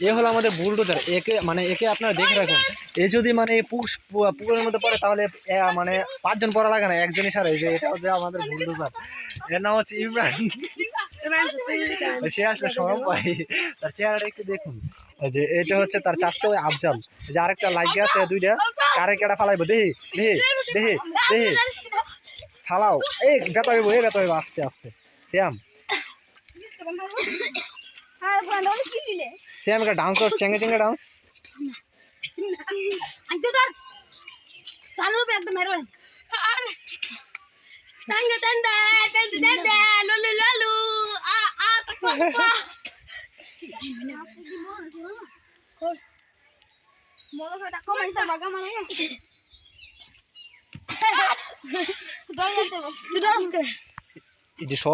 এ হলো আমাদের বুলডোজার। একে আপনারা দেখে রাখুন। এ যদি মানে পুকুরের মধ্যে পড়ে তাহলে মানে 5 জন পড়া লাগে না, একজনই সারে। যে এটা হচ্ছে আমাদের বুলডোজার। এর নাম হচ্ছে ইমরান। সে আসলে সরম পাই, তার চেহারাটা একটু দেখুন। যে এটা হচ্ছে তার চাচতো ভাই আফজাল। যে আরেকটা লাগিয়ে আছে দুইটা, কারে কেটা ফালাইবো দেখি দেখি দেখি দেখি ফালাও। এই ব্যথা হইব, আস্তে আস্তে। শ্যাম শ্যাম একটা ডান্স করছে, চেঙ্গে চেঙ্গে ডান্স। এই যে সব